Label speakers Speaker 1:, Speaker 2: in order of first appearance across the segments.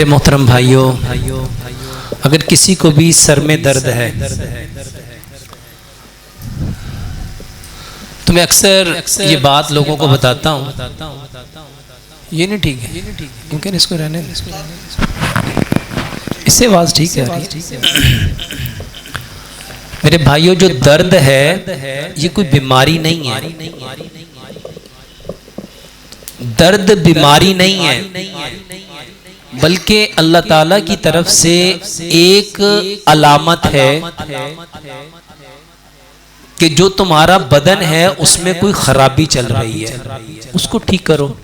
Speaker 1: मोहतरम भाइयों, अगर किसी को भी सर में दर्द है तो मैं अक्सर ये बात लोगों को बताता हूँ, ये नहीं ठीक है, मुमकिन इसको रहने दें, इससे आवाज़ ठीक है। मेरे भाइयों, जो दर्द है ये कोई बीमारी नहीं है, दर्द बीमारी नहीं है, बल्कि अल्लाह ताला की तरफ से एक अलामत है कि जो तुम्हारा बदन है उसमें कोई खराबी चल रही है, उसको ठीक करो।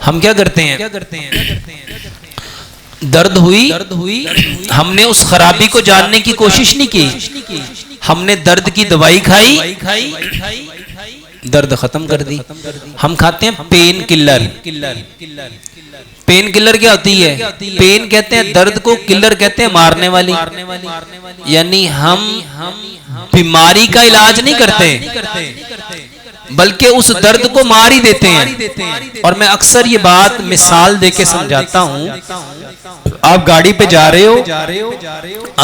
Speaker 1: हम क्या करते हैं, दर्द हुई, हमने उस खराबी को जानने की कोशिश नहीं की, हमने दर्द की दवाई खाई, दर्द खत्म कर दी। हम खाते हैं पेन किलर। पेन किलर क्या होती है? पेन कहते हैं दर्द को, किलर कहते हैं मारने वाली। यानी हम बीमारी का इलाज नहीं करते, बल्कि उस दर्द को मार ही देते हैं। और मैं अक्सर ये बात मिसाल देके समझाता हूं। आप गाड़ी पे जा रहे हो,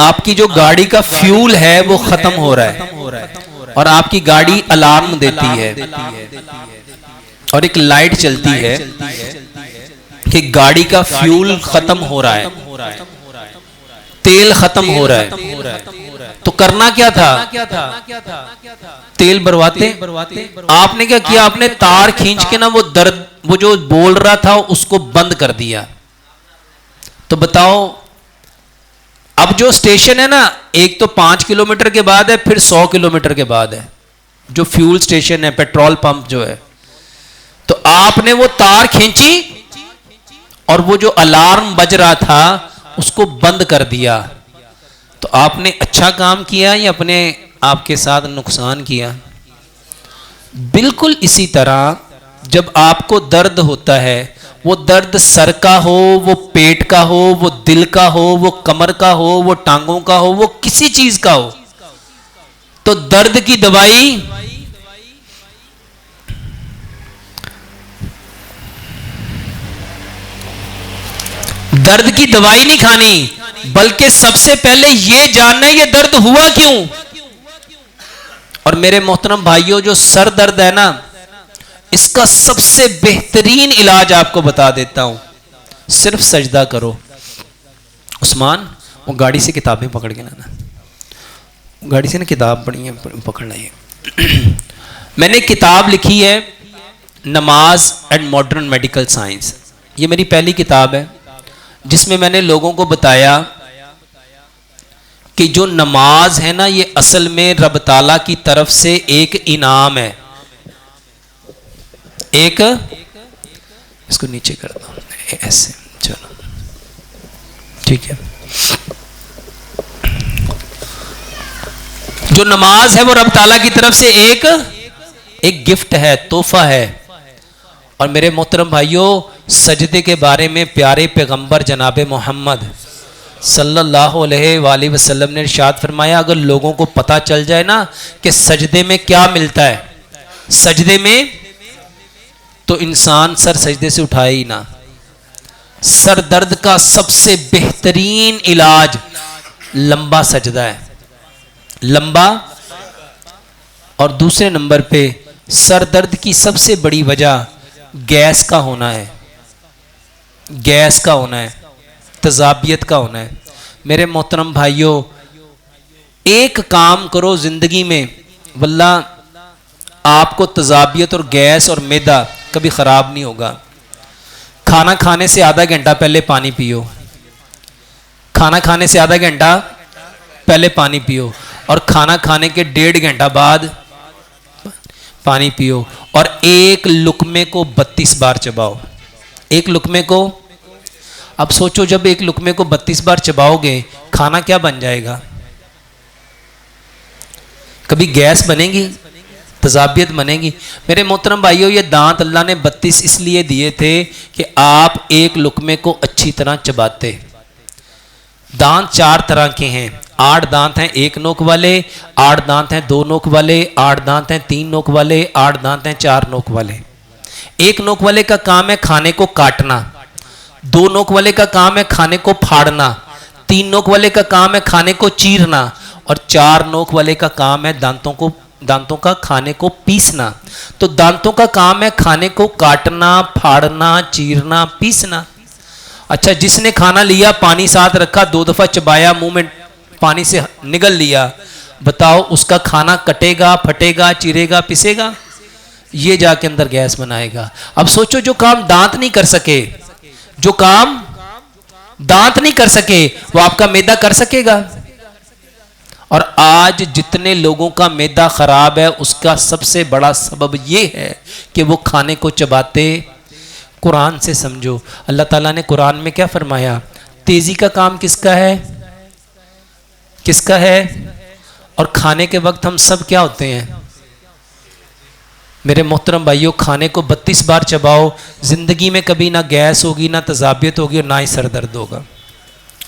Speaker 1: आपकी जो गाड़ी का फ्यूल है वो खत्म हो रहा है और आपकी गाड़ी अलार्म देती है और एक लाइट चलती है कि गाड़ी का फ्यूल खत्म हो रहा है, तेल खत्म हो रहा है। तो करना क्या था? तेल भरवाते। आपने क्या किया? आपने तार खींच के ना वो जो बोल रहा था उसको बंद कर दिया। तो बताओ, अब जो स्टेशन है ना, एक तो 5 किलोमीटर के बाद है, फिर 100 किलोमीटर के बाद है जो फ्यूल स्टेशन है, पेट्रोल पंप जो है। तो आपने वो तार खींची और वो जो अलार्म बज रहा था उसको बंद कर दिया। तो आपने अच्छा काम किया या अपने आपके साथ नुकसान किया? बिल्कुल इसी तरह जब आपको दर्द होता है, वो दर्द सर का हो, वो पेट का हो, वो दिल का हो, वो कमर का हो, वो टांगों का हो, वो किसी चीज का हो, तो दर्द की दवाई नहीं खानी, बल्कि सबसे पहले ये जानना है ये दर्द हुआ क्यों। और मेरे मोहतरम भाइयों, जो सर दर्द है ना, इसका सबसे बेहतरीन इलाज आपको बता देता हूं, सिर्फ सजदा करो। उस्मान, वो गाड़ी से किताबें पकड़ के लाना, गाड़ी से ना किताब पढ़ी है, पकड़ना है। मैंने किताब लिखी है नमाज एंड मॉडर्न मेडिकल साइंस। ये मेरी पहली किताब है जिसमें मैंने लोगों को बताया कि जो नमाज है ना, ये असल में रब ताला की तरफ से एक इनाम है। एक, इसको नीचे कर दो ऐसे, चलो ठीक है। जो नमाज है वो रब ताला की तरफ से एक गिफ्ट है, तोहफा है। और मेरे मोहतरम भाइयों, सजदे के बारे में प्यारे पैगंबर जनाब मोहम्मद सल्लल्लाहु अलैहि वसल्लम ने इरशाद फरमाया, अगर लोगों को पता चल जाए ना कि सजदे में क्या मिलता है, सजदे में, तो इंसान सर सजदे से उठाए ही ना। सर दर्द का सबसे बेहतरीन इलाज लंबा सजदा है, लंबा। और दूसरे नंबर पे सर दर्द की सबसे बड़ी वजह गैस का होना है, गैस का होना है, तजाबियत का होना है। मेरे मोहतरम भाइयों, एक काम करो जिंदगी में, वल्लाह आपको तजाबियत और गैस और मैदा कभी खराब नहीं होगा। खाना खाने से आधा घंटा पहले पानी पियो, खाना खाने से आधा घंटा पहले पानी पियो, और खाना खाने के 1.5 घंटा बाद पानी पियो। और एक लुकमे को 32 बार चबाओ, एक लुकमे को। अब सोचो, जब एक लुकमे को 32 बार चबाओगे, खाना क्या बन जाएगा? कभी गैस बनेगी, तजाबियत बनेगी। मेरे मोहतरम भाइयों, ये दांत अल्लाह ने 32 इसलिए दिए थे कि आप एक लुकमे को अच्छी तरह चबाते। दांत 4 तरह के हैं, 8 दांत हैं 1 नोक वाले, 8 दांत हैं 2 नोक वाले, 8 दांत हैं 3 नोक वाले, 8 दांत हैं 4 नोक वाले। 1 नोक वाले का काम है खाने को काटना, 2 नोक वाले का काम है खाने को फाड़ना, 3 नोक वाले का काम है खाने को चीरना, और 4 नोक वाले का काम है दांतों का खाने को पीसना। तो दांतों का काम है खाने को काटना, फाड़ना, चीरना, पीसना। अच्छा, जिसने खाना लिया, पानी साथ रखा, 2 दफा चबाया, मुंह में पानी से निगल लिया, बताओ उसका खाना कटेगा, फटेगा, चिरेगा, पिसेगा? ये जाके अंदर गैस बनाएगा। अब सोचो, जो काम दांत नहीं कर सके, जो काम दांत नहीं कर सके, वो आपका मैदा कर सकेगा? और आज जितने लोगों का मैदा खराब है, उसका सबसे बड़ा सबब यह है कि वो खाने को चबाते। कुरान से समझो, अल्लाह ताला ने कुरान में क्या फरमाया? तेजी का काम किसका है? किसका है? और खाने के वक्त हम सब क्या होते हैं? मेरे मोहतरम भाइयों, खाने को 32 बार चबाओ, जिंदगी में कभी ना गैस होगी, ना तजाबियत होगी, और ना ही सर दर्द होगा।